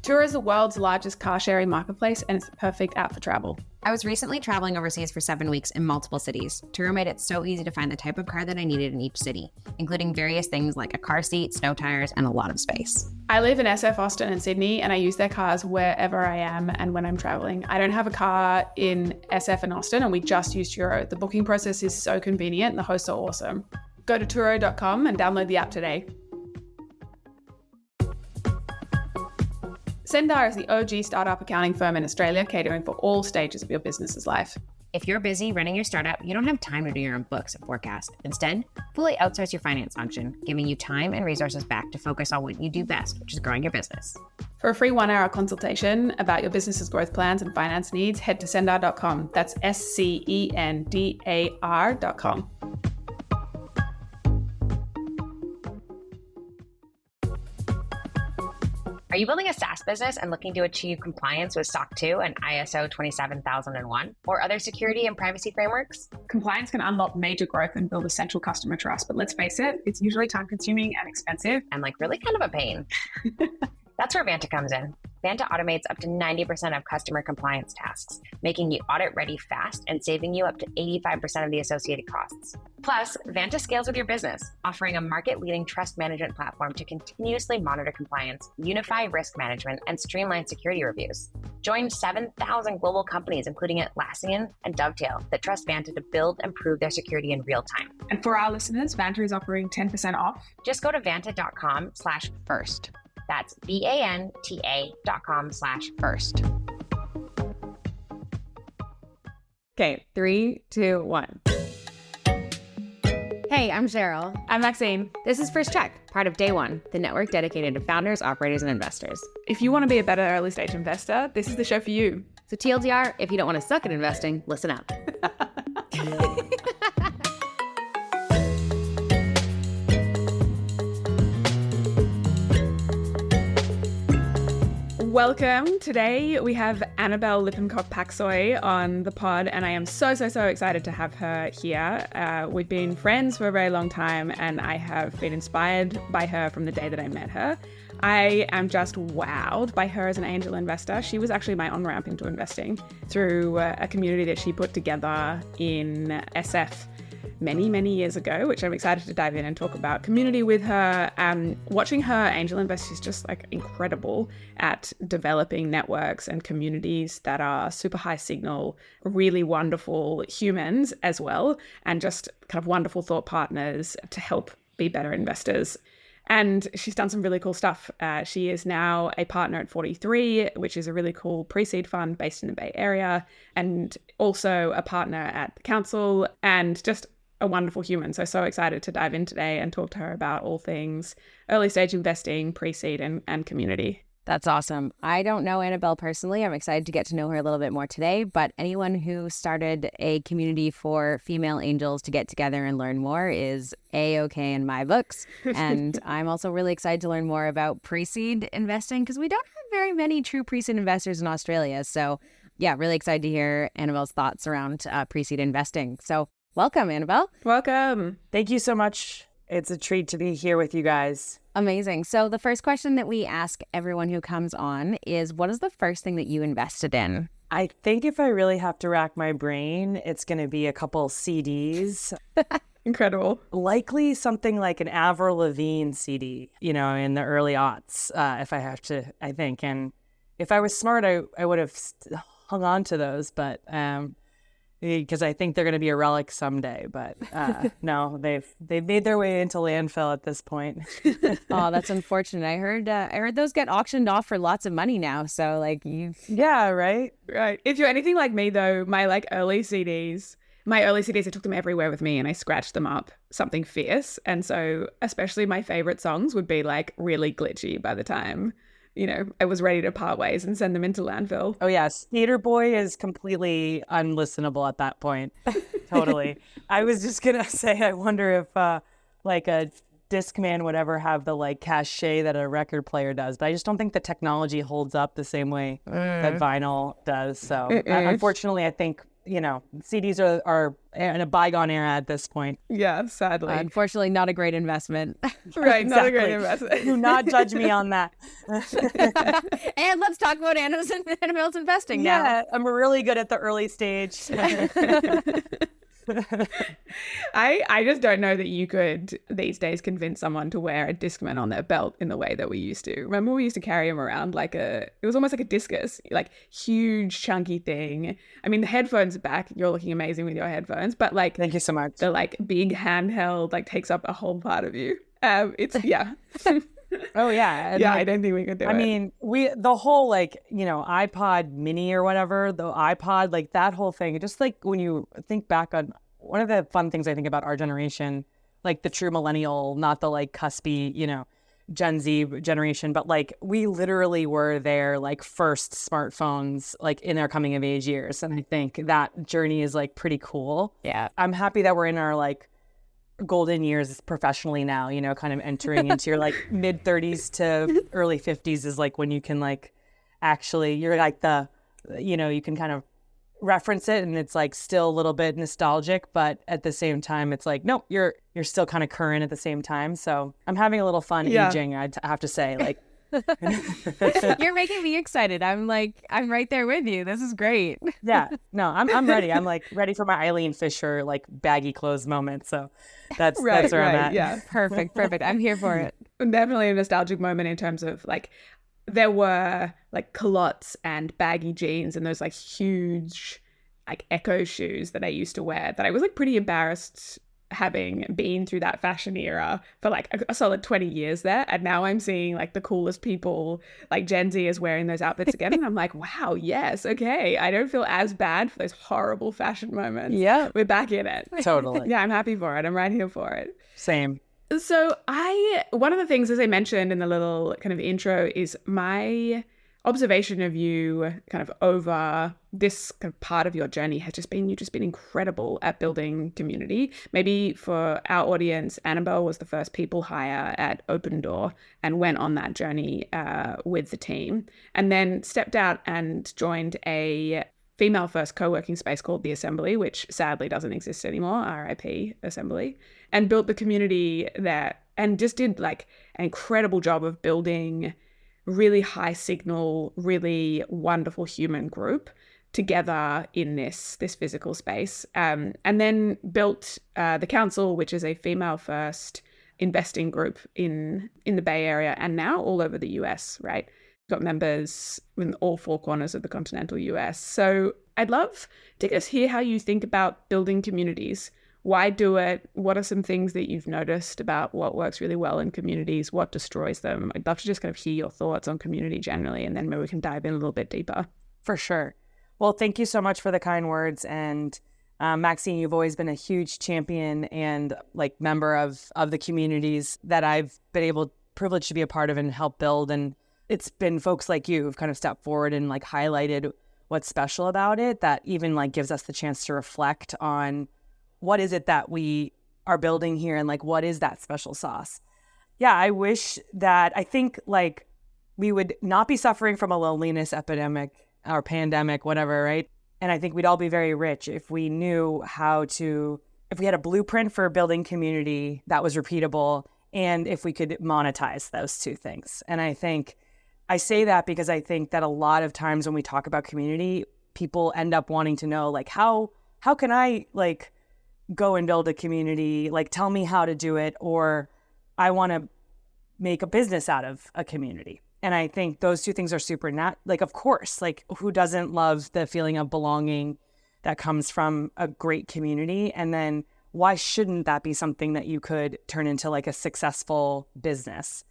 Turo is the world's largest car sharing marketplace, and it's the perfect app for travel. I was recently traveling overseas for 7 weeks in multiple cities. Turo made it so easy to find the type of car that I needed in each city, including various things like a car seat, snow tires, and a lot of space. I live in SF, Austin, and Sydney, and I use their cars wherever I am and when I'm traveling. I don't have a car in SF and Austin, and we just use Turo. The booking process is so convenient, and the hosts are awesome. Go to Turo.com and download the app today. Sendar is the OG startup accounting firm in Australia, catering for all stages of your business's life. If you're busy running your startup, you don't have time to do your own books and forecast. Instead, fully outsource your finance function, giving you time and resources back to focus on what you do best, which is growing your business. For a free 1-hour consultation about your business's growth plans and finance needs, head to sendar.com. That's SCENDAR.com. Are you building a SaaS business and looking to achieve compliance with SOC 2 and ISO 27001 or other security and privacy frameworks? Compliance can unlock major growth and build essential customer trust, but let's face it, it's usually time-consuming and expensive. And really kind of a pain. That's where Vanta comes in. Vanta automates up to 90% of customer compliance tasks, making you audit ready fast and saving you up to 85% of the associated costs. Plus, Vanta scales with your business, offering a market-leading trust management platform to continuously monitor compliance, unify risk management, and streamline security reviews. Join 7,000 global companies, including Atlassian and Dovetail, that trust Vanta to build and prove their security in real time. And for our listeners, Vanta is offering 10% off. Just go to vanta.com/first. That's VANTA.com/first. Okay, 3, 2, 1. Hey, I'm Cheryl. I'm Maxine. This is First Check, part of Day One, the network dedicated to founders, operators, and investors. If you want to be a better early stage investor, this is the show for you. So TLDR, if you don't want to suck at investing, listen up. Welcome. Today we have Anabel Lippincott Paksoy on the pod, and I am so excited to have her here. We've been friends for a very long time, and I have been inspired by her from the day that I met her. I am just wowed by her as an angel investor. She was actually my on-ramp into investing through a community that she put together in SF many years ago, which I'm excited to dive in and talk about community with her. Watching her angel invest is just incredible at developing networks and communities that are super high signal, really wonderful humans as well, and just kind of wonderful thought partners to help be better investors. And she's done some really cool stuff. She is now a partner at 43, which is a really cool pre-seed fund based in the Bay Area, and also a partner at the council, and just a wonderful human. So excited to dive in today and talk to her about all things early stage investing, pre-seed, and community. That's awesome. I don't know Anabel personally. I'm excited to get to know her a little bit more today, but anyone who started a community for female angels to get together and learn more is A-okay in my books. And I'm also really excited to learn more about pre-seed investing because we don't have very many true pre-seed investors in Australia. So yeah, really excited to hear Anabel's thoughts around pre-seed investing. So welcome, Anabel. Welcome. Thank you so much. It's a treat to be here with you guys. Amazing. So the first question that we ask everyone who comes on is, what is the first thing that you invested in? I think if I really have to rack my brain, it's going to be a couple CDs. Incredible. Likely something like an Avril Lavigne CD, in the early aughts, if I have to, I think. And if I was smart, I would have hung on to those, but because I think they're going to be a relic someday, but no, they've made their way into landfill at this point. Oh, that's unfortunate. I heard those get auctioned off for lots of money now. So yeah, right. If you're anything like me though, my early CDs, I took them everywhere with me and I scratched them up something fierce. And so especially my favorite songs would be really glitchy by the time I was ready to part ways and send them into landfill. Oh, yes. Skater Boy is completely unlistenable at that point. Totally. I was just going to say, I wonder if a Discman would ever have the cachet that a record player does. But I just don't think the technology holds up the same way that vinyl does. So unfortunately, I think, CDs are in a bygone era at this point. Yeah, sadly. Unfortunately, not a great investment. Right, exactly. Not a great investment. Do not judge me on that. And let's talk about Anabel's investing now. Yeah, I'm really good at the early stage. I just don't know that you could these days convince someone to wear a Discman on their belt in the way that we used to. Remember we used to carry them around it was almost like a discus, like huge chunky thing. I mean, the headphones are back. You're looking amazing with your headphones, but like, thank you so much. The like big handheld like takes up a whole part of you. Yeah. Oh yeah. And I don't think we could do it. I mean, the whole iPod mini or whatever, the iPod, like that whole thing, just like when you think back on one of the fun things I think about our generation, like the true millennial, not the like cuspy, Gen Z generation, but like we literally were their like first smartphones, like in our coming of age years. And I think that journey is like pretty cool. Yeah. I'm happy that we're in our like golden years professionally now, kind of entering into your like mid 30s to early 50s is like when you can like actually, you're like you can kind of reference it and it's like still a little bit nostalgic, but at the same time it's like, nope, you're still kind of current at the same time. So I'm having a little fun aging, I have to say, like. You're making me excited. I'm right there with you. This is great. Yeah, no, I'm ready. I'm like ready for my Eileen Fisher like baggy clothes moment. So that's where I'm at. Yeah, perfect. I'm here for it. Definitely a nostalgic moment in terms of like there were like culottes and baggy jeans and those like huge like Echo shoes that I used to wear that I was like pretty embarrassed having been through that fashion era for like a solid 20 years there. And now I'm seeing like the coolest people, like Gen Z is wearing those outfits again. And I'm like, wow, yes, okay. I don't feel as bad for those horrible fashion moments. Yeah. We're back in it. Totally. Yeah, I'm happy for it. I'm right here for it. Same. So one of the things, as I mentioned in the little kind of intro, is my observation of you kind of over this kind of part of your journey has just been, you've just been incredible at building community. Maybe for our audience, Anabel was the first people hire at Open Door and went on that journey with the team, and then stepped out and joined a female-first co-working space called The Assembly, which sadly doesn't exist anymore, RIP Assembly, and built the community there and just did like an incredible job of building really high signal, really wonderful human group together in this physical space. And then built the Council, which is a female-first investing group in the Bay Area and now all over the US, right? Got members in all four corners of the continental US. So I'd love to just hear how you think about building communities. Why do it? What are some things that you've noticed about what works really well in communities? What destroys them? I'd love to just kind of hear your thoughts on community generally, and then maybe we can dive in a little bit deeper. For sure. Well, thank you so much for the kind words. And Maxine, you've always been a huge champion and like member of the communities that I've been privileged to be a part of and help build. And it's been folks like you who've kind of stepped forward and like highlighted what's special about it that even like gives us the chance to reflect on what is it that we are building here and like what is that special sauce. Yeah, I think like we would not be suffering from a loneliness epidemic or pandemic, whatever, right? And I think we'd all be very rich if we knew if we had a blueprint for building community that was repeatable and if we could monetize those two things. And I say that because I think that a lot of times when we talk about community, people end up wanting to know, like, how can I, like, go and build a community? Like, tell me how to do it, or I want to make a business out of a community. And I think those two things are super like, of course, like, who doesn't love the feeling of belonging that comes from a great community? And then why shouldn't that be something that you could turn into, like, a successful business?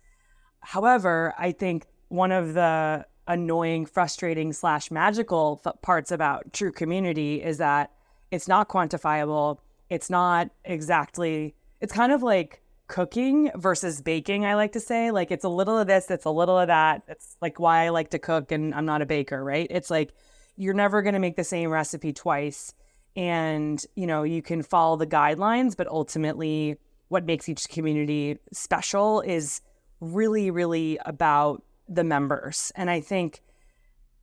However, I think one of the annoying, frustrating / magical parts about true community is that it's not quantifiable. It's not exactly, it's kind of like cooking versus baking, I like to say. Like, it's a little of this, it's a little of that. It's like why I like to cook and I'm not a baker, right? It's like you're never going to make the same recipe twice. And, you can follow the guidelines, but ultimately what makes each community special is really, really about the members. And I think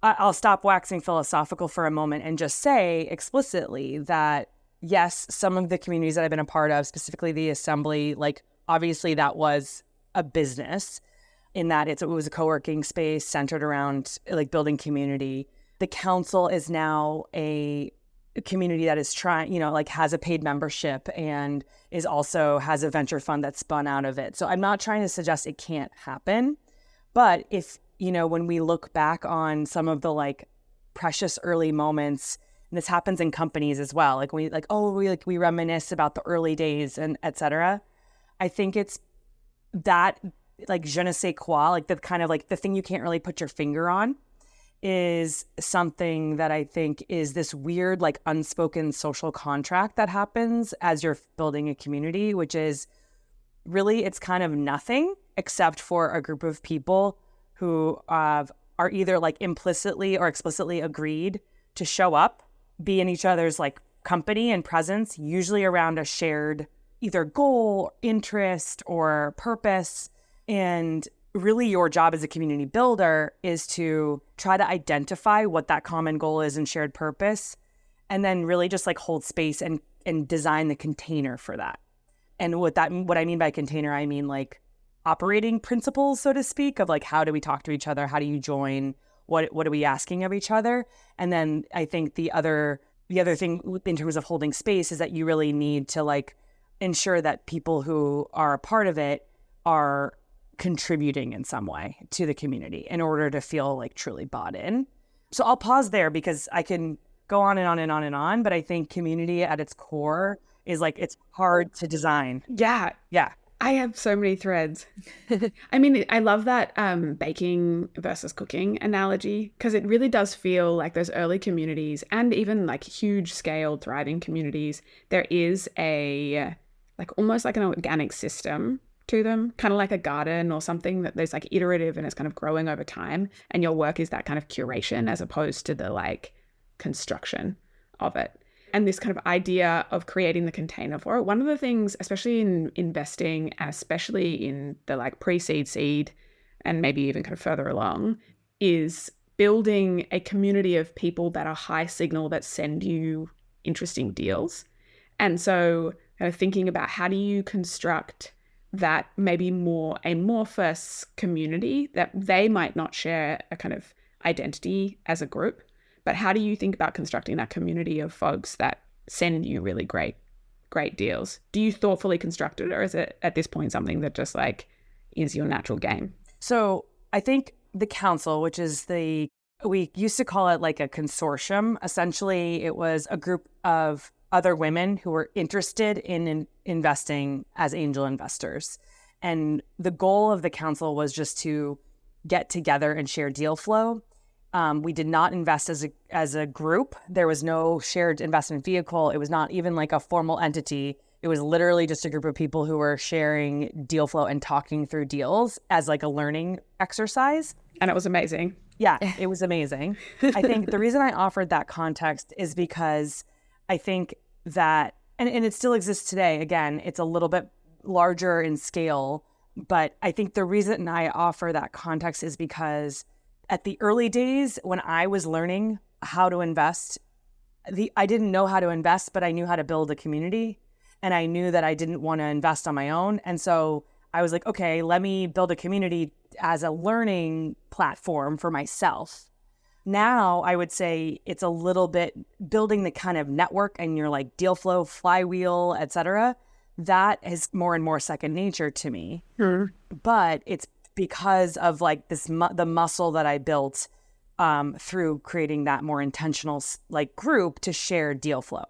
I'll stop waxing philosophical for a moment and just say explicitly that, yes, some of the communities that I've been a part of, specifically the Assembly, like, obviously that was a business. in that it was a co-working space centered around like building community. The council is now a community that is trying, like has a paid membership and is also has a venture fund that's spun out of it. So I'm not trying to suggest it can't happen, but if, when we look back on some of the like precious early moments, and this happens in companies as well, like we reminisce about the early days and et cetera. I think it's that like je ne sais quoi, like the kind of like the thing you can't really put your finger on is something that I think is this weird, like unspoken social contract that happens as you're building a community, which is really, it's kind of nothing except for a group of people who are either like implicitly or explicitly agreed to show up, be in each other's like company and presence, usually around a shared either goal, interest, or purpose. And really your job as a community builder is to try to identify what that common goal is and shared purpose, and then really just like hold space and design the container for that. And what I mean by container, I mean like operating principles, so to speak, of like, how do we talk to each other? How do you join? What are we asking of each other? And then I think the other thing in terms of holding space is that you really need to like ensure that people who are a part of it are contributing in some way to the community in order to feel like truly bought in. So I'll pause there because I can go on and on and on and on, but I think community at its core is like, it's hard to design. Yeah. Yeah. I have so many threads. I mean, I love that baking versus cooking analogy, because it really does feel like those early communities and even like huge scale thriving communities, there is a like almost like an organic system to them, kind of like a garden or something that there's like iterative and it's kind of growing over time. And your work is that kind of curation as opposed to the like construction of it. And this kind of idea of creating the container for it. One of the things, especially in investing, and especially in the like pre-seed, seed, and maybe even kind of further along, is building a community of people that are high signal that send you interesting deals. And so kind of thinking about how do you construct that maybe more amorphous community that they might not share a kind of identity as a group, but how do you think about constructing that community of folks that send you really great deals? Do you thoughtfully construct it, or is it at this point something that just like is your natural game? So I think the council, which is we used to call it like a consortium. Essentially, it was a group of other women who were interested in investing as angel investors. And the goal of the council was just to get together and share deal flow. We did not invest as a group. There was no shared investment vehicle. It was not even like a formal entity. It was literally just a group of people who were sharing deal flow and talking through deals as like a learning exercise. And it was amazing. Yeah, it was amazing. I think the reason I offered that context is because I think that, and it still exists today, again, it's a little bit larger in scale, but I think the reason I offer that context is because at the early days when I was learning how to invest, I didn't know how to invest, but I knew how to build a community, and I knew that I didn't want to invest on my own. And so I was like, okay, let me build a community as a learning platform for myself. Now I would say it's a little bit building the kind of network and your like deal flow, flywheel, et cetera. That is more and more second nature to me. Mm. But it's because of like the muscle that I built through creating that more intentional like group to share deal flow.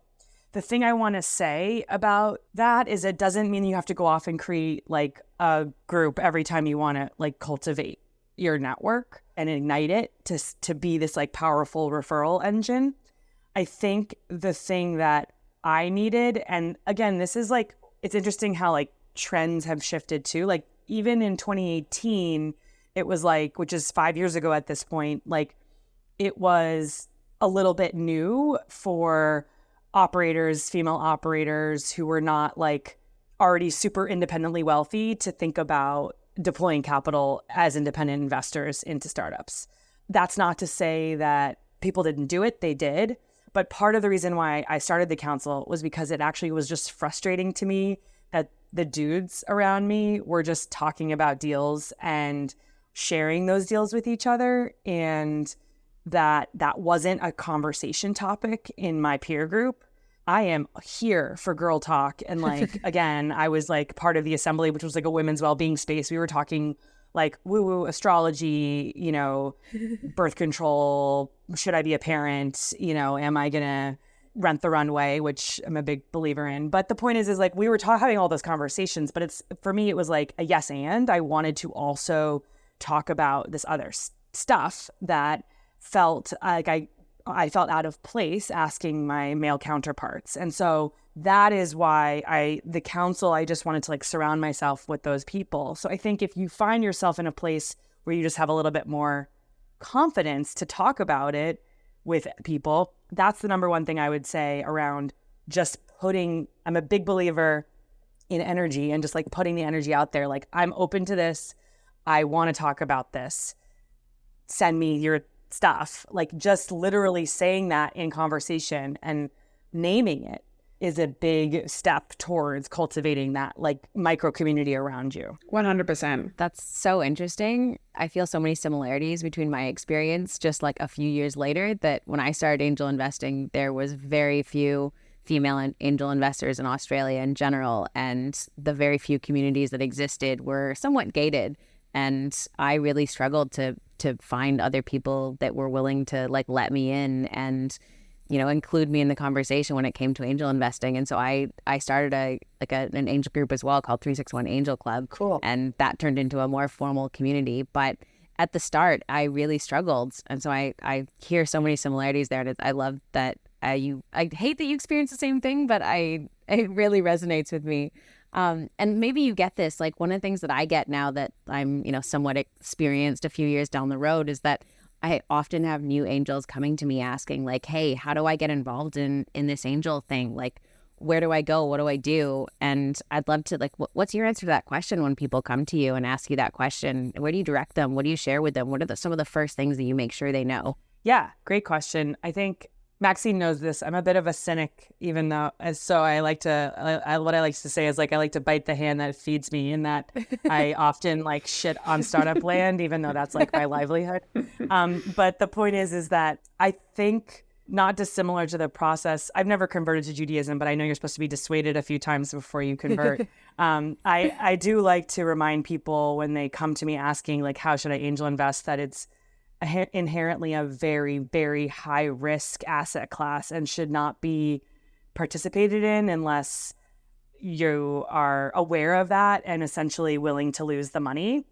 The thing I want to say about that is it doesn't mean you have to go off and create like a group every time you want to like cultivate your network and ignite it to be this like powerful referral engine. I think the thing that I needed, and again, this is like, it's interesting how like trends have shifted too. Like even in 2018, it was like, which is 5 years ago at this point, like it was a little bit new for operators, female operators who were not like already super independently wealthy to think about deploying capital as independent investors into startups. That's not to say that people didn't do it, they did. But part of the reason why I started the council was because it actually was just frustrating to me that the dudes around me were just talking about deals and sharing those deals with each other, and that wasn't a conversation topic in my peer group. I am here for girl talk. And like, again, I was like part of the assembly, which was like a women's well-being space. We were talking like woo-woo astrology, you know, birth control, should I be a parent, you know, am I gonna rent the runway, which I'm a big believer in. But the point is like we were having all those conversations, but it's, for me, it was like a yes and. I wanted to also talk about this other stuff that felt like I felt out of place asking my male counterparts. And so that is why the council, I just wanted to like surround myself with those people. So I think if you find yourself in a place where you just have a little bit more confidence to talk about it with people, that's the number one thing I would say around just I'm a big believer in energy and just like putting the energy out there. Like, I'm open to this. I want to talk about this. Send me your stuff. Like, just literally saying that in conversation and naming it is a big step towards cultivating that like micro community around you. 100%. That's so interesting. I feel so many similarities between my experience just like a few years later, that when I started angel investing, there was very few female angel investors in Australia in general, and the very few communities that existed were somewhat gated. And I really struggled to find other people that were willing to like let me in and, you know, include me in the conversation when it came to angel investing. And so I started an angel group as well called 361 Angel Club. Cool. And that turned into a more formal community. But at the start, I really struggled. And so I hear so many similarities there. And I love that I hate that you experience the same thing, but it really resonates with me. And maybe you get this, like one of the things that I get now that I'm, you know, somewhat experienced a few years down the road is that I often have new angels coming to me asking like, hey, how do I get involved in this angel thing? Like, where do I go? What do I do? And I'd love to, like, what's your answer to that question when people come to you and ask you that question? Where do you direct them? What do you share with them? What are some of the first things that you make sure they know? Yeah, great question. I think Maxine knows this. I'm a bit of a cynic, even though, so I like to, what I like to say is like, I like to bite the hand that feeds me, in that I often like shit on startup land, even though that's like my livelihood. But the point is that I think, not dissimilar to the process, I've never converted to Judaism, but I know you're supposed to be dissuaded a few times before you convert. I do like to remind people when they come to me asking like, how should I angel invest, that it's inherently a very, very high risk asset class and should not be participated in unless you are aware of that and essentially willing to lose the money.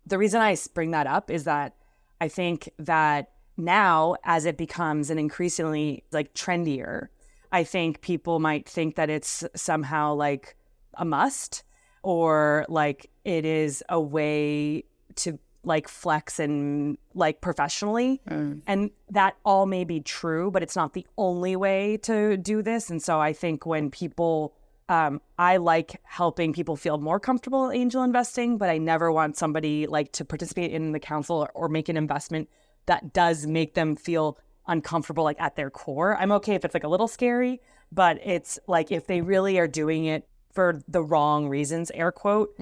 The reason I bring that up is that I think that now, as it becomes an increasingly like trendier, I think people might think that it's somehow like a must, or like it is a way to like flex and like professionally. And that all may be true, but it's not the only way to do this. And so I think when people, I like helping people feel more comfortable angel investing, but I never want somebody like to participate in the council or make an investment that does make them feel uncomfortable, like at their core. I'm okay if it's like a little scary, but it's like if they really are doing it for the wrong reasons, air quote,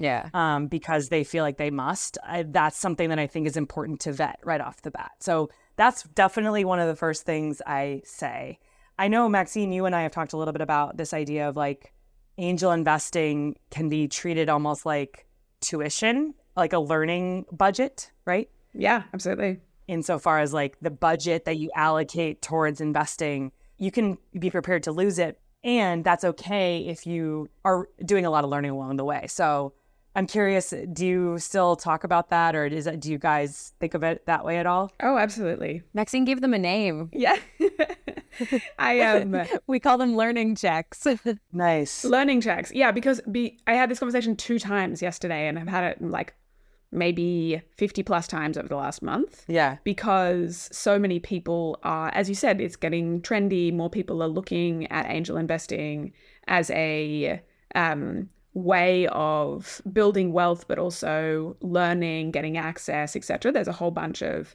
because they feel like they must, that's something that I think is important to vet right off the bat. So that's definitely one of the first things I say. I know, Maxine, you and I have talked a little bit about this idea of like angel investing can be treated almost like tuition, like a learning budget, right? Yeah, absolutely. Insofar as like the budget that you allocate towards investing, you can be prepared to lose it. And that's okay if you are doing a lot of learning along the way. So I'm curious, do you still talk about that, or do you guys think of it that way at all? Oh, absolutely. Maxine gave them a name. Yeah. We call them learning checks. Nice. Learning checks. Yeah, because I had this conversation 2 times yesterday, and I've had it like maybe 50 plus times over the last month. Yeah. Because so many people are, as you said, it's getting trendy. More people are looking at angel investing as a way of building wealth, but also learning, getting access, etc. There's a whole bunch of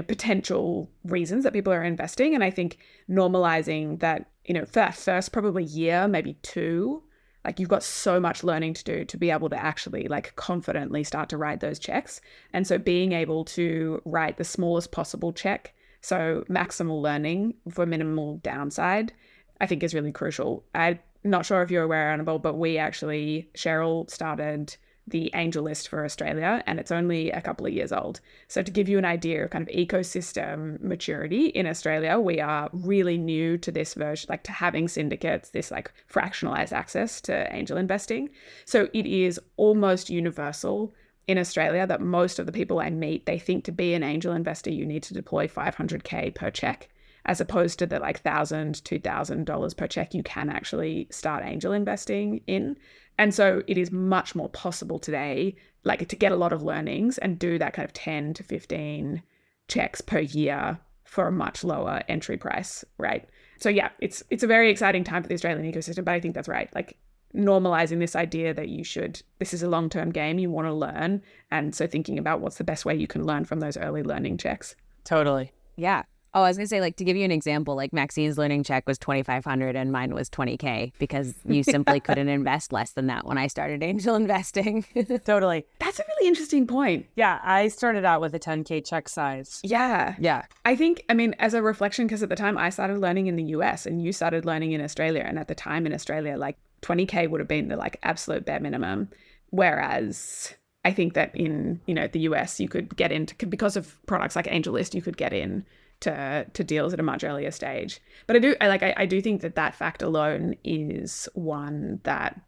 potential reasons that people are investing. And I think normalizing that, for that first probably year, maybe 2, Like you've got so much learning to do to be able to actually like confidently start to write those checks. And so being able to write the smallest possible check, so maximal learning for minimal downside, I think is really crucial. I'm not sure if you're aware, Annabel, but Cheryl started the Angel List for Australia, and it's only a couple of years old. So to give you an idea of kind of ecosystem maturity in Australia, we are really new to this version, like to having syndicates, this like fractionalized access to angel investing. So it is almost universal in Australia that most of the people I meet, they think to be an angel investor, you need to deploy $500K per check, as opposed to the like $1,000, $2,000 per check you can actually start angel investing in. And so it is much more possible today, like to get a lot of learnings and do that kind of 10 to 15 checks per year for a much lower entry price, right? So yeah, it's a very exciting time for the Australian ecosystem, but I think that's right. Like normalizing this idea that this is a long-term game, you want to learn. And so thinking about what's the best way you can learn from those early learning checks. Totally. Yeah. Oh, I was going to say, like, to give you an example, like Maxine's learning check was $2,500 and mine was $20K because you simply couldn't invest less than that when I started angel investing. Totally. That's a really interesting point. Yeah, I started out with a 10K check size. Yeah. Yeah. I think, as a reflection, because at the time I started learning in the US and you started learning in Australia. And at the time in Australia, like 20K would have been the like absolute bare minimum. Whereas I think that in, the US, you could get into, because of products like AngelList, you could get in to deals at a much earlier stage. But I do think that fact alone is one that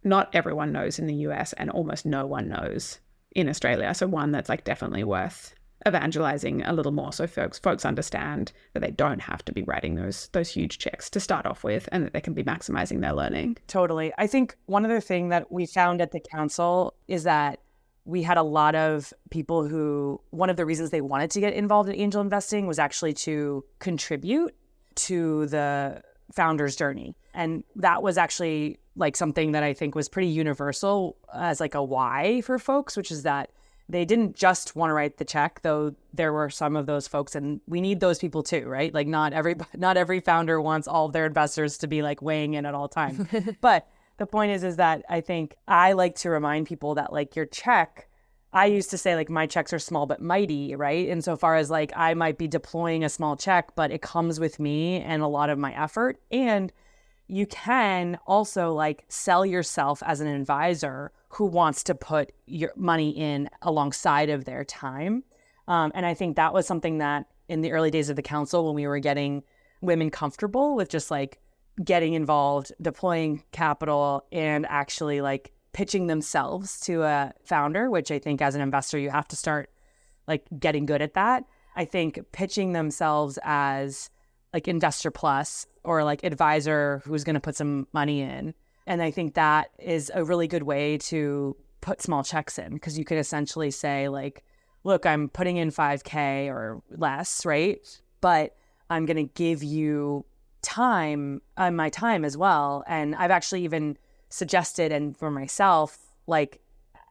not everyone knows in the US and almost no one knows in Australia. So one that's like definitely worth evangelizing a little more, so folks understand that they don't have to be writing those huge checks to start off with, and that they can be maximizing their learning. Totally. I think one other thing that we found at the council is that we had a lot of people who, one of the reasons they wanted to get involved in angel investing was actually to contribute to the founder's journey. And that was actually like something that I think was pretty universal as like a why for folks, which is that they didn't just want to write the check, though there were some of those folks, and we need those people too, right? Like not every founder wants all of their investors to be like weighing in at all times. But the point is that I think I like to remind people that like your check, I used to say like my checks are small but mighty, right? Insofar as like I might be deploying a small check, but it comes with me and a lot of my effort. And you can also like sell yourself as an advisor who wants to put your money in alongside of their time. And I think that was something that in the early days of the council, when we were getting women comfortable with just like getting involved, deploying capital, and actually like pitching themselves to a founder, which I think as an investor, you have to start like getting good at that. I think pitching themselves as like investor plus or like advisor who's going to put some money in. And I think that is a really good way to put small checks in, because you could essentially say like, look, I'm putting in 5K or less, right? But I'm going to give you time, my time as well. And I've actually even suggested, and for myself, like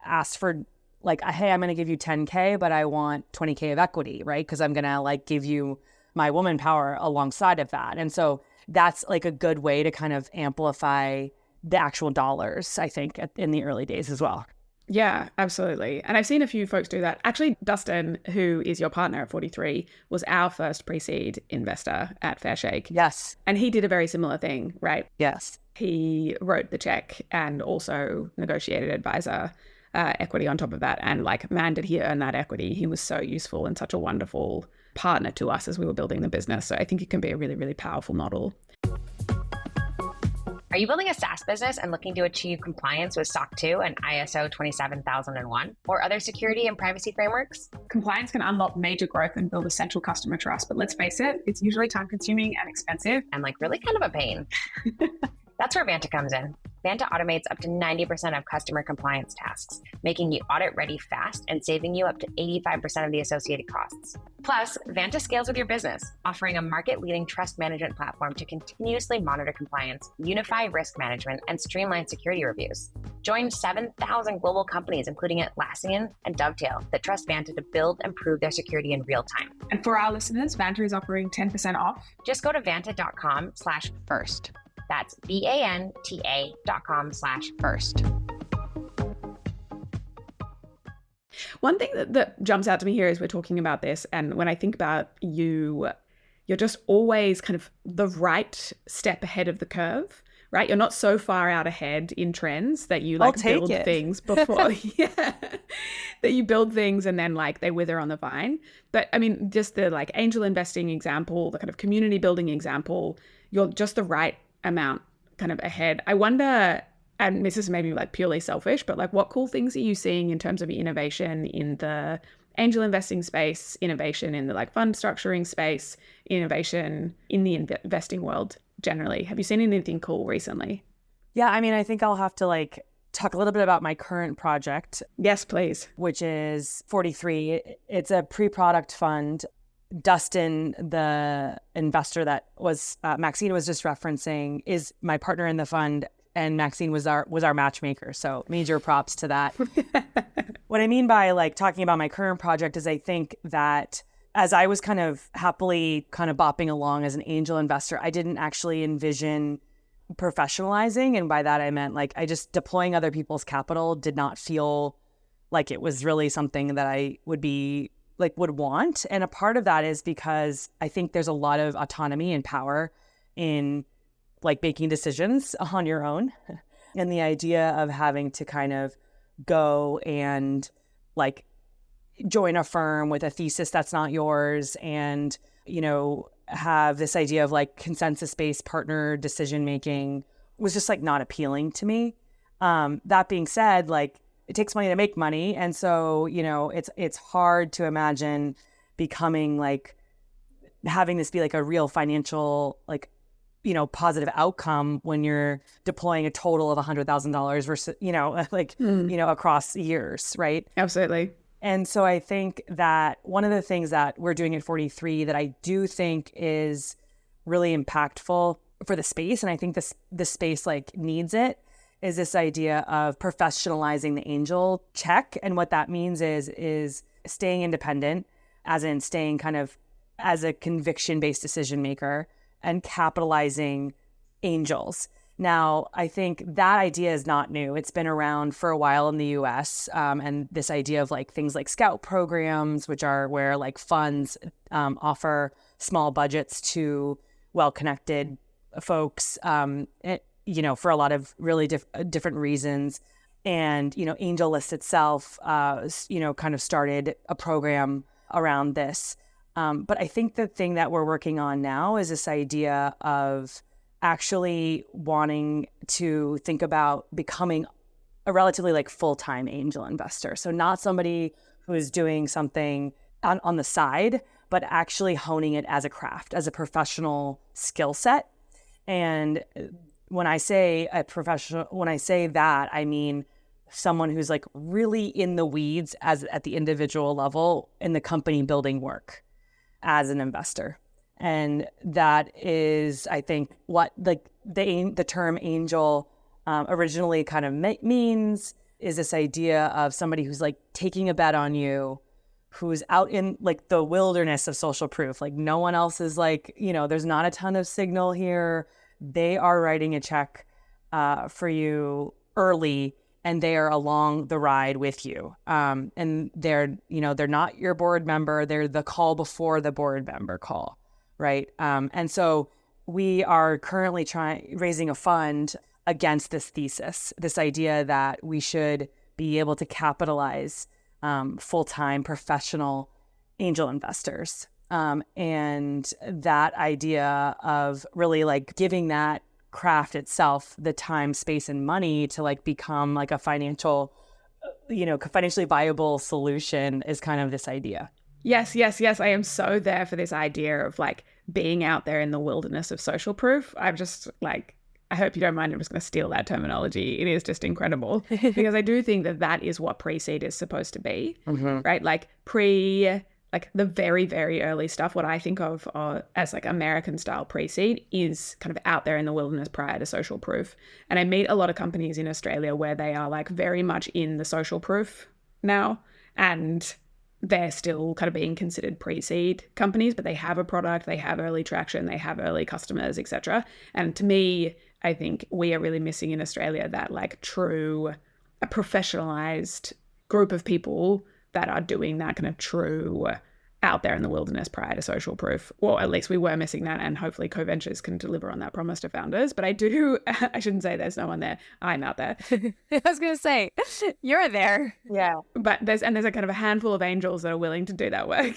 asked for like, hey, I'm going to give you 10K, but I want 20K of equity, right? Because I'm going to like give you my woman power alongside of that. And so that's like a good way to kind of amplify the actual dollars, I think, in the early days as well. Yeah, absolutely. And I've seen a few folks do that. Actually, Dustin, who is your partner at 43, was our first pre-seed investor at Fairshake. Yes. And he did a very similar thing, right? Yes. He wrote the check and also negotiated advisor equity on top of that. And like, man, did he earn that equity. He was so useful and such a wonderful partner to us as we were building the business. So I think it can be a really, really powerful model. Are you building a SaaS business and looking to achieve compliance with SOC 2 and ISO 27001 or other security and privacy frameworks? Compliance can unlock major growth and build essential customer trust, but let's face it, it's usually time-consuming and expensive. And like really kind of a pain. That's where Vanta comes in. Vanta automates up to 90% of customer compliance tasks, making you audit ready fast and saving you up to 85% of the associated costs. Plus, Vanta scales with your business, offering a market-leading trust management platform to continuously monitor compliance, unify risk management, and streamline security reviews. Join 7,000 global companies, including Atlassian and Dovetail, that trust Vanta to build and prove their security in real time. And for our listeners, Vanta is offering 10% off. Just go to vanta.com/first. That's BANTA.com/first. One thing that jumps out to me here as we're talking about this, and when I think about you, you're just always kind of the right step ahead of the curve, right? You're not so far out ahead in trends that you like build things before. Yeah. That you build things and then like they wither on the vine. But I mean, just the like angel investing example, the kind of community building example, you're just the right amount kind of ahead. I wonder, and this is maybe like purely selfish, but like what cool things are you seeing in terms of innovation in the angel investing space, innovation in the like fund structuring space, innovation in the investing world generally? Have you seen anything cool recently? Yeah, I mean, I think I'll have to like talk a little bit about my current project. Yes, please. Which is 43. It's a pre-product fund. Dustin, the investor that was Maxine was just referencing, is my partner in the fund, and Maxine was our matchmaker. So major props to that. What I mean by like talking about my current project is I think that as I was kind of happily kind of bopping along as an angel investor, I didn't actually envision professionalizing. And by that, I meant like I just deploying other people's capital did not feel like it was really something that I would want. And a part of that is because I think there's a lot of autonomy and power in like making decisions on your own. And the idea of having to kind of go and like join a firm with a thesis that's not yours and, you know, have this idea of like consensus-based partner decision-making was just like not appealing to me. That being said, like it takes money to make money. And so, you know, it's hard to imagine becoming like having this be like a real financial, like, you know, positive outcome when you're deploying a total of $100,000 versus, you know, like, you know, across years, right? Absolutely. And so I think that one of the things that we're doing at 43 that I do think is really impactful for the space, and I think this space like needs it, is this idea of professionalizing the angel check. And what that means is staying independent, as in staying kind of as a conviction-based decision maker and capitalizing angels. Now, I think that idea is not new. It's been around for a while in the US. And this idea of like things like scout programs, which are where like funds offer small budgets to well-connected folks, you know, for a lot of really different reasons. And, you know, AngelList itself, you know, kind of started a program around this. But I think the thing that we're working on now is this idea of actually wanting to think about becoming a relatively like full-time angel investor. So not somebody who is doing something on the side, but actually honing it as a craft, as a professional skill set. And when I say that, I mean someone who's like really in the weeds at the individual level in the company building work as an investor. And that is, I think, what like the term angel originally kind of means, is this idea of somebody who's like taking a bet on you, who's out in like the wilderness of social proof. Like no one else is like, you know, there's not a ton of signal here. They are writing a check for you early, and they are along the ride with you. And they're, you know, they're not your board member. They're the call before the board member call. Right. And so we are currently raising a fund against this thesis, this idea that we should be able to capitalize full-time professional angel investors. And that idea of really like giving that craft itself the time, space, and money to like become like a financially viable solution is kind of this idea. Yes. I am so there for this idea of like being out there in the wilderness of social proof. I'm just like, I hope you don't mind, I'm just going to steal that terminology. It is just incredible because I do think that is what pre-seed is supposed to be, right? Like like the very, very early stuff, what I think of as like American style pre-seed is kind of out there in the wilderness prior to social proof. And I meet a lot of companies in Australia where they are like very much in the social proof now. And they're still kind of being considered pre-seed companies, but they have a product, they have early traction, they have early customers, etc. And to me, I think we are really missing in Australia that like true, a professionalized group of people that are doing that kind of true out there in the wilderness prior to social proof. Well, at least we were missing that, and hopefully Co-Ventures can deliver on that promise to founders. But I shouldn't say there's no one there. I'm out there. I was going to say, you're there. Yeah. But there's a kind of a handful of angels that are willing to do that work.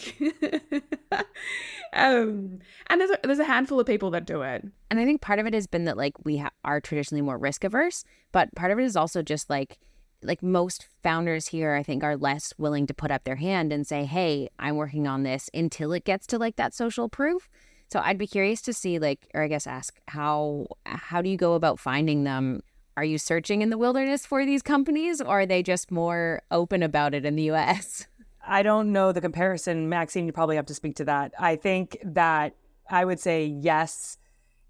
And there's a handful of people that do it. And I think part of it has been that like we are traditionally more risk averse, but part of it is also just like most founders here, I think, are less willing to put up their hand and say, hey, I'm working on this until it gets to like that social proof. So I'd be curious to see like, or I guess ask how do you go about finding them? Are you searching in the wilderness for these companies, or are they just more open about it in the US? I don't know the comparison. Maxine, you probably have to speak to that. I think that I would say yes,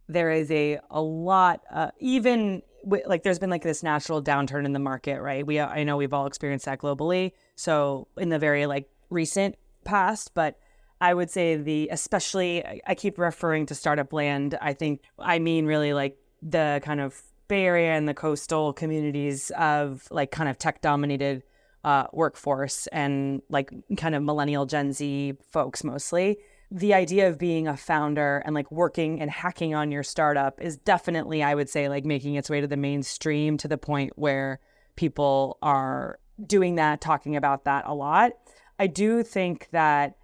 there is a lot, even like there's been like this natural downturn in the market, right? I know we've all experienced that globally. So in the very like recent past, but I would say especially I keep referring to startup land. I mean really like the kind of Bay Area and the coastal communities of like kind of tech dominated workforce and like kind of millennial Gen Z folks mostly. The idea of being a founder and like working and hacking on your startup is definitely, I would say, like making its way to the mainstream to the point where people are doing that, talking about that a lot. I do think that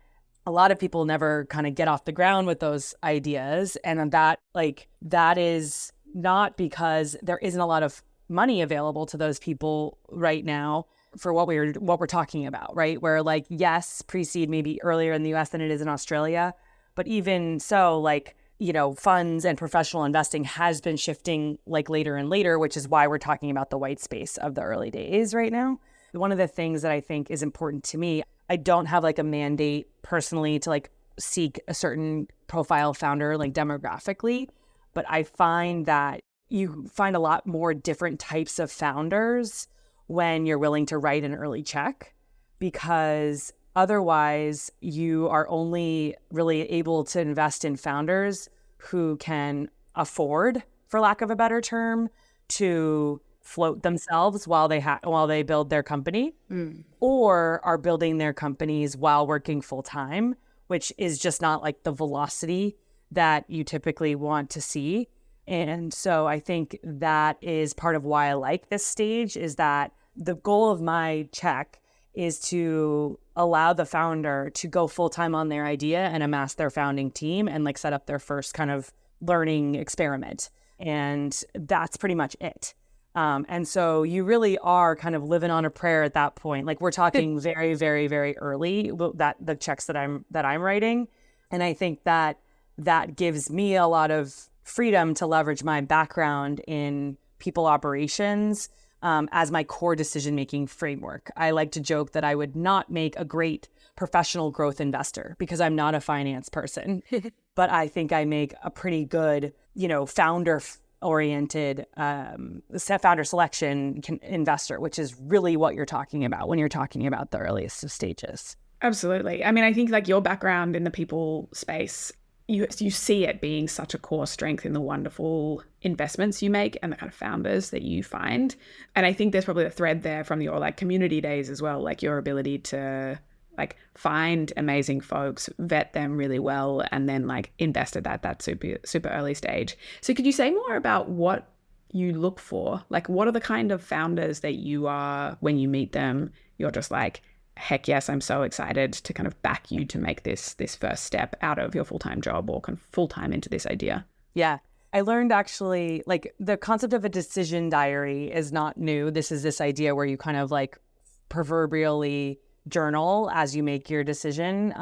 a lot of people never kind of get off the ground with those ideas. And that is not because there isn't a lot of money available to those people right now for what we're talking about, right? Where like, yes, pre-seed may be earlier in the US than it is in Australia, but even so, like, you know, funds and professional investing has been shifting like later and later, which is why we're talking about the white space of the early days right now. One of the things that I think is important to me, I don't have like a mandate personally to like seek a certain profile founder like demographically, but I find that you find a lot more different types of founders when you're willing to write an early check, because otherwise you are only really able to invest in founders who can afford, for lack of a better term, to float themselves while they build their company, or are building their companies while working full time, which is just not like the velocity that you typically want to see. And so I think that is part of why I like this stage, is that the goal of my check is to allow the founder to go full time on their idea and amass their founding team and like set up their first kind of learning experiment. And that's pretty much it. And so you really are kind of living on a prayer at that point. Like we're talking very, very, very early, that the checks that I'm writing. And I think that gives me a lot of freedom to leverage my background in people operations as my core decision-making framework. I like to joke that I would not make a great professional growth investor because I'm not a finance person, but I think I make a pretty good, you know, founder-oriented founder selection investor, which is really what you're talking about when you're talking about the earliest of stages. Absolutely. I mean, I think like your background in the people space, you see it being such a core strength in the wonderful investments you make and the kind of founders that you find. And I think there's probably a thread there from your like community days as well, like your ability to like find amazing folks, vet them really well, and then like invest at that super early stage. So could you say more about what you look for? Like what are the kind of founders that you are, when you meet them, you're just like, heck yes, I'm so excited to kind of back you to make this first step out of your full-time job or kind of full-time into this idea? Yeah. I learned actually like the concept of a decision diary is not new. This idea where you kind of like proverbially journal as you make your decision.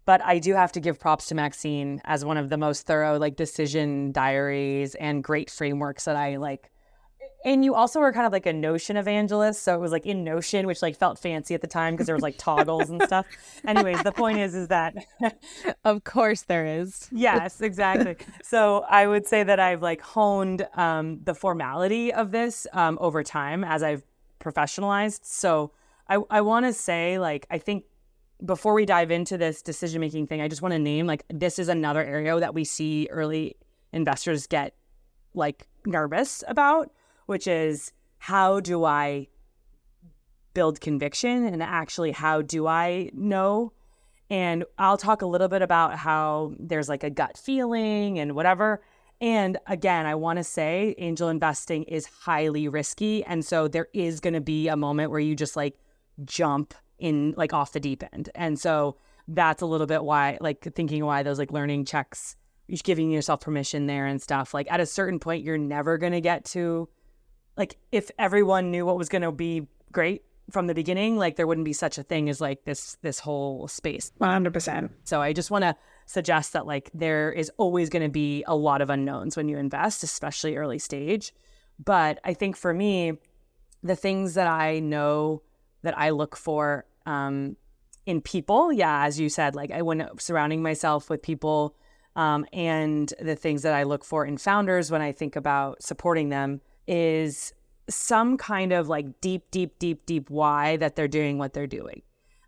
But I do have to give props to Maxine as one of the most thorough like decision diaries and great frameworks that I like. And you also were kind of like a Notion evangelist. So it was like in Notion, which like felt fancy at the time because there was like toggles and stuff. Anyways, the point is that of course there is. Yes, exactly. So I would say that I've like honed the formality of this over time as I've professionalized. So I want to say like, I think before we dive into this decision-making thing, I just want to name, like, this is another area that we see early investors get like nervous about, which is, how do I build conviction, and actually how do I know? And I'll talk a little bit about how there's like a gut feeling and whatever. And again, I want to say angel investing is highly risky. And so there is going to be a moment where you just like jump in like off the deep end. And so that's a little bit why, like, thinking why those like learning checks, you're giving yourself permission there and stuff. Like, at a certain point, you're never going to get to, like, if everyone knew what was going to be great from the beginning, like, there wouldn't be such a thing as like this whole space. 100%. So I just want to suggest that, like, there is always going to be a lot of unknowns when you invest, especially early stage. But I think for me, the things that I know that I look for in people, yeah, as you said, like, when surrounding myself with people, and the things that I look for in founders when I think about supporting them is some kind of like deep why that they're doing what they're doing.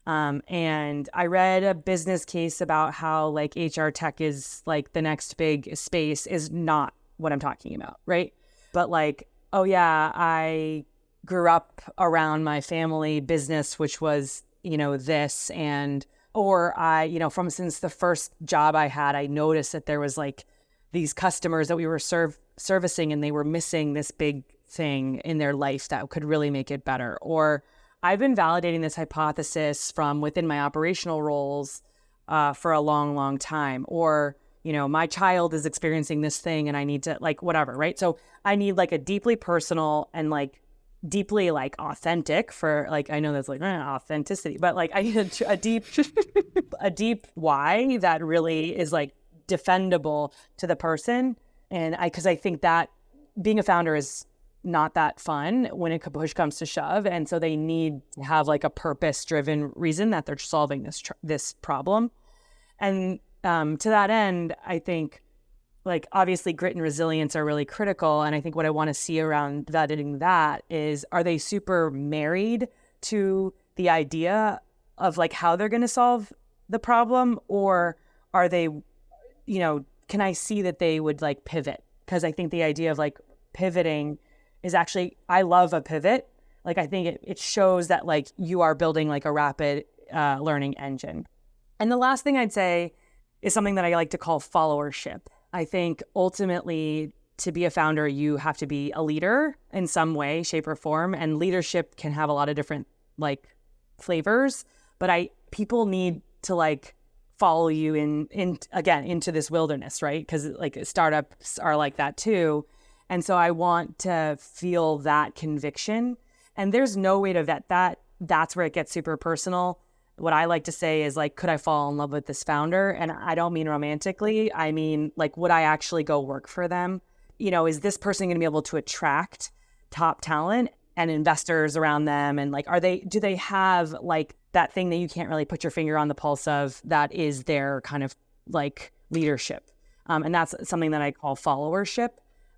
And I read a business case about how like HR tech is like the next big space, is not what I'm talking about, right? But like, oh yeah, I grew up around my family business, which was, you know, this, and, or I, you know, from since the first job I had, I noticed that there was like these customers that we were servicing, and they were missing this big thing in their life that could really make it better. Or I've been validating this hypothesis from within my operational roles for a long time. Or, you know, my child is experiencing this thing and I need to, like, whatever, right? So I need like a deeply personal and like deeply like authentic, for like, I know that's like authenticity, but like I need a deep why that really is like defendable to the person. And because I think that being a founder is not that fun when push comes to shove. And so they need to have like a purpose-driven reason that they're solving this problem. And to that end, I think, like, obviously grit and resilience are really critical. And I think what I want to see around validating that is, are they super married to the idea of like how they're going to solve the problem? Or are they, you know, can I see that they would like pivot? Because I think the idea of like pivoting is actually, I love a pivot. Like, I think it shows that like you are building like a rapid learning engine. And the last thing I'd say is something that I like to call followership. I think ultimately, to be a founder, you have to be a leader in some way, shape, or form. And leadership can have a lot of different like flavors, but people need to like follow you into this wilderness, right? Because like startups are like that too. And so I want to feel that conviction. And there's no way to vet that. That's where it gets super personal. What I like to say is like, could I fall in love with this founder? And I don't mean romantically. I mean, like, would I actually go work for them? You know, is this person going to be able to attract top talent and investors around them? And like, do they have like that thing that you can't really put your finger on the pulse of, that is their kind of like leadership? And that's something that I call followership.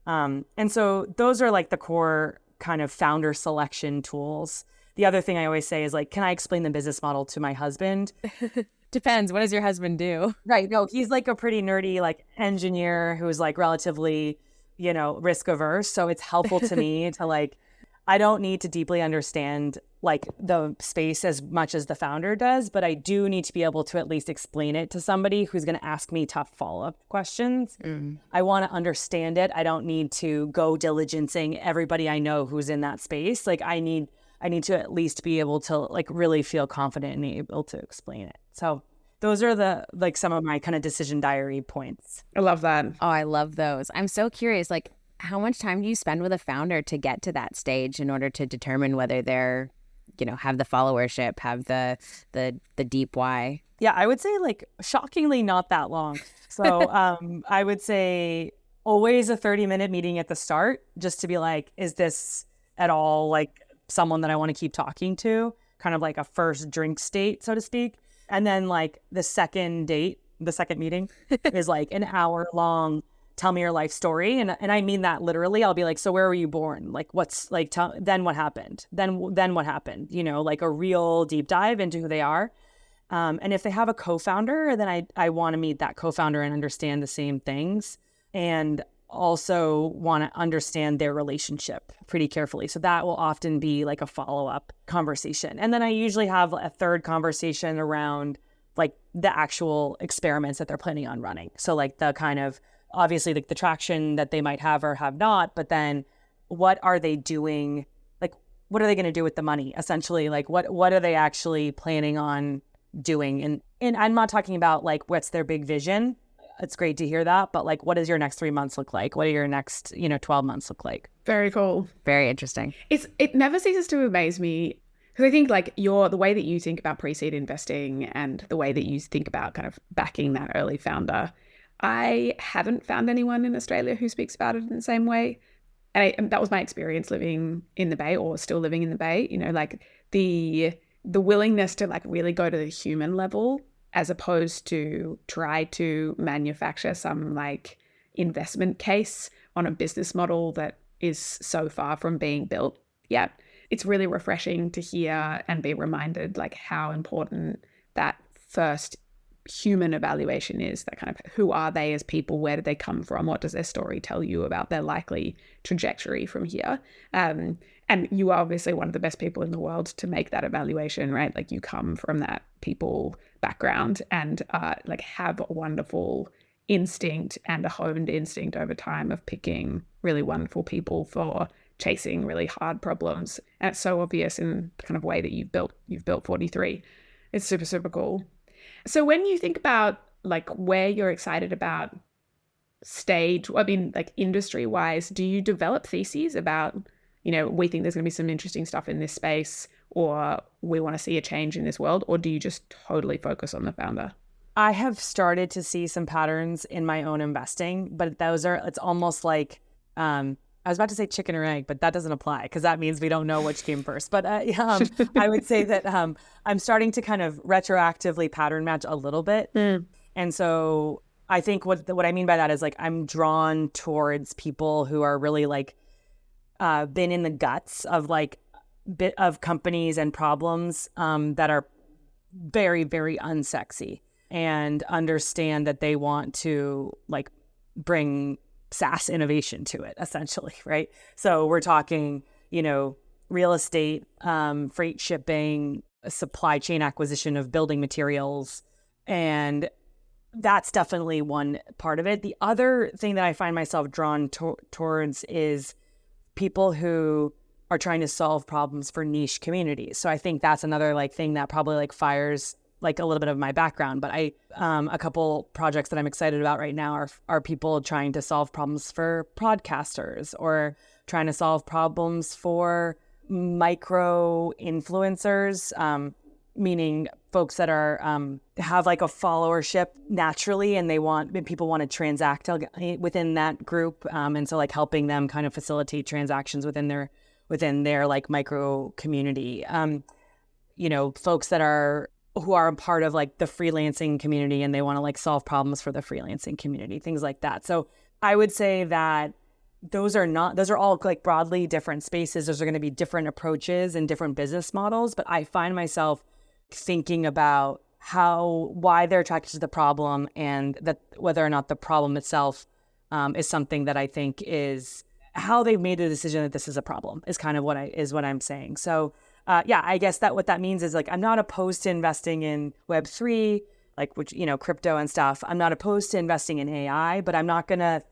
And so those are like the core kind of founder selection tools. The other thing I always say is like, can I explain the business model to my husband? Depends. What does your husband do? Right. No, he's like a pretty nerdy like engineer who's like relatively, you know, risk averse. So it's helpful to me to like, I don't need to deeply understand like the space as much as the founder does, but I do need to be able to at least explain it to somebody who's going to ask me tough follow-up questions. I want to understand it. I don't need to go diligencing everybody I know who's in that space. Like I need to at least be able to like really feel confident and able to explain it. So those are the like some of my kind of decision diary points. I love that. Oh, I love those. I'm so curious, like, how much time do you spend with a founder to get to that stage in order to determine whether they're, you know, have the followership, have the deep why? Yeah, I would say like shockingly not that long. So I would say always a 30-minute meeting at the start, just to be like, is this at all like someone that I want to keep talking to? Kind of like a first drink date, so to speak. And then like the second meeting is like an hour long, tell me your life story. And I mean that literally. I'll be like, so where were you born? Like, what's like, then what happened? Then what happened? You know, like a real deep dive into who they are. And if they have a co-founder, then I want to meet that co-founder and understand the same things, and also want to understand their relationship pretty carefully. So that will often be like a follow-up conversation. And then I usually have a third conversation around like the actual experiments that they're planning on running. So like the kind of, obviously like the traction that they might have or have not, but then what are they doing? Like, what are they going to do with the money? Essentially, like what are they actually planning on doing? And I'm not talking about like, what's their big vision? It's great to hear that. But like, what does your next 3 months look like? What do your next, 12 months look like? Very cool. Very interesting. It never ceases to amaze me, because I think like the way that you think about pre-seed investing and the way that you think about kind of backing that early founder, I haven't found anyone in Australia who speaks about it in the same way. And that was my experience living in the Bay, or still living in the Bay, like the willingness to like really go to the human level, as opposed to try to manufacture some like investment case on a business model that is so far from being built yet. It's really refreshing to hear and be reminded like how important that first human evaluation is. That kind of, who are they as people? Where did they come from? What does their story tell you about their likely trajectory from here? And you are obviously one of the best people in the world to make that evaluation, right? Like you come from that people background and like have a wonderful instinct and a honed instinct over time of picking really wonderful people for chasing really hard problems. And it's so obvious in the kind of way that you've built 43. It's super, super cool. So when you think about like where you're excited about stage, I mean, like industry wise, do you develop theses about, we think there's going to be some interesting stuff in this space, or we want to see a change in this world, or do you just totally focus on the founder? I have started to see some patterns in my own investing, but it's almost like, I was about to say chicken or egg, but that doesn't apply because that means we don't know which came first. But I would say that I'm starting to kind of retroactively pattern match a little bit. And so I think what I mean by that is like I'm drawn towards people who are really like been in the guts of like bit of companies and problems that are very, very unsexy, and understand that they want to like bring SaaS innovation to it, essentially, right? So we're talking, real estate, freight shipping, supply chain acquisition of building materials, and that's definitely one part of it. The other thing that I find myself drawn towards is people who are trying to solve problems for niche communities. So I think that's another like thing that probably like fires like a little bit of my background, but a couple projects that I'm excited about right now are people trying to solve problems for podcasters, or trying to solve problems for micro influencers, meaning folks that are have like a followership naturally, and people want to transact within that group, and so like helping them kind of facilitate transactions within their like micro community. Folks who are a part of like the freelancing community, and they want to like solve problems for the freelancing community, things like that. So I would say that those are all like broadly different spaces. Those are going to be different approaches and different business models. But I find myself thinking about why they're attracted to the problem, and that whether or not the problem itself is something that I think is how they've made a decision that this is a problem is kind of what I'm saying. So I guess that what that means is like I'm not opposed to investing in Web3, like crypto and stuff. I'm not opposed to investing in AI, but I'm not gonna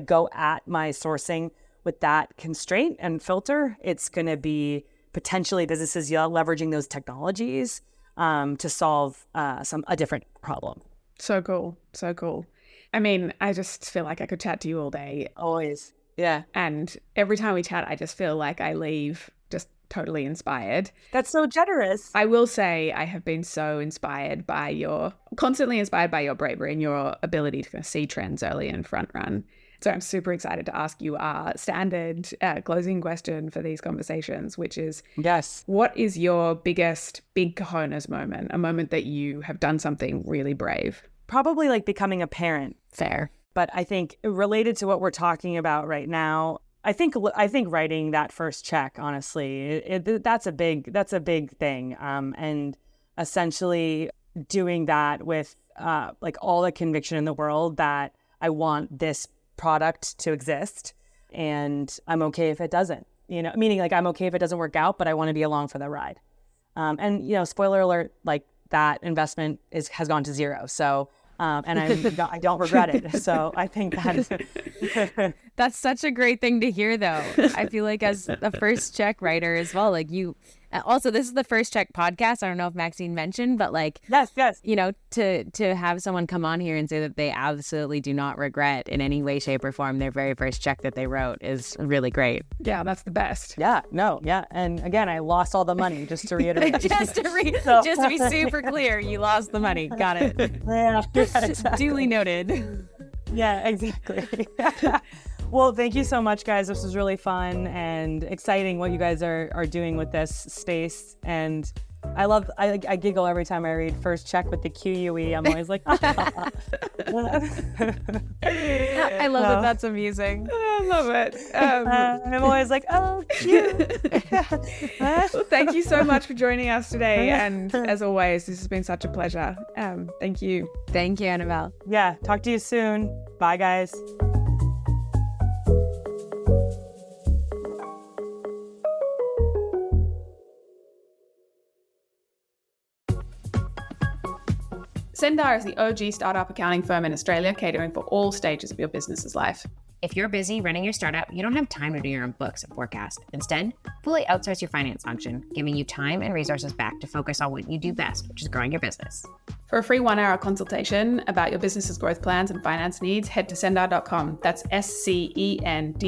go at my sourcing with that constraint and filter. It's gonna be potentially businesses leveraging those technologies to solve a different problem. So cool, so cool. I mean, I just feel like I could chat to you all day. Always, yeah. And every time we chat, I just feel like I leave just totally inspired. That's so generous. I will say I have been so constantly inspired by your bravery and your ability to kind of see trends early and front run. So I'm super excited to ask you our standard closing question for these conversations, which is, yes, what is your biggest big cojones moment, a moment that you have done something really brave? Probably like becoming a parent. Fair. But I think related to what we're talking about right now, I think writing that first check, honestly, that's a big thing. And essentially doing that with like all the conviction in the world that I want this product to exist, and I'm okay if it doesn't, you know, meaning like I'm okay if it doesn't work out, but I want to be along for the ride. And, you know, spoiler alert, like that investment has gone to zero. So, and I don't regret it. So I think that's such a great thing to hear, though. I feel like as a first check writer as well, like you, also, this is the First Check podcast. I don't know if Maxine mentioned, but like, yes, you know, to have someone come on here and say that they absolutely do not regret in any way, shape, or form their very first check that they wrote is really great. Yeah, that's the best. Yeah, no, yeah. And again, I lost all the money, just to reiterate. just to be super clear, you lost the money. Got it. Yeah, exactly. Duly noted. Yeah, exactly. Well, thank you so much, guys. This was really fun and exciting what you guys are doing with this space. And I giggle every time I read First Check with the QUE. I'm always like, I love that. That's amusing. I love it. I'm always like, oh, cute. Well, thank you so much for joining us today. And as always, this has been such a pleasure. Thank you. Thank you, Anabel. Yeah, talk to you soon. Bye, guys. Sendar is the OG startup accounting firm in Australia, catering for all stages of your business's life. If you're busy running your startup, you don't have time to do your own books and forecast. Instead, fully outsource your finance function, giving you time and resources back to focus on what you do best, which is growing your business. For a free 1-hour consultation about your business's growth plans and finance needs, head to sendar.com. That's SCENDAR.com.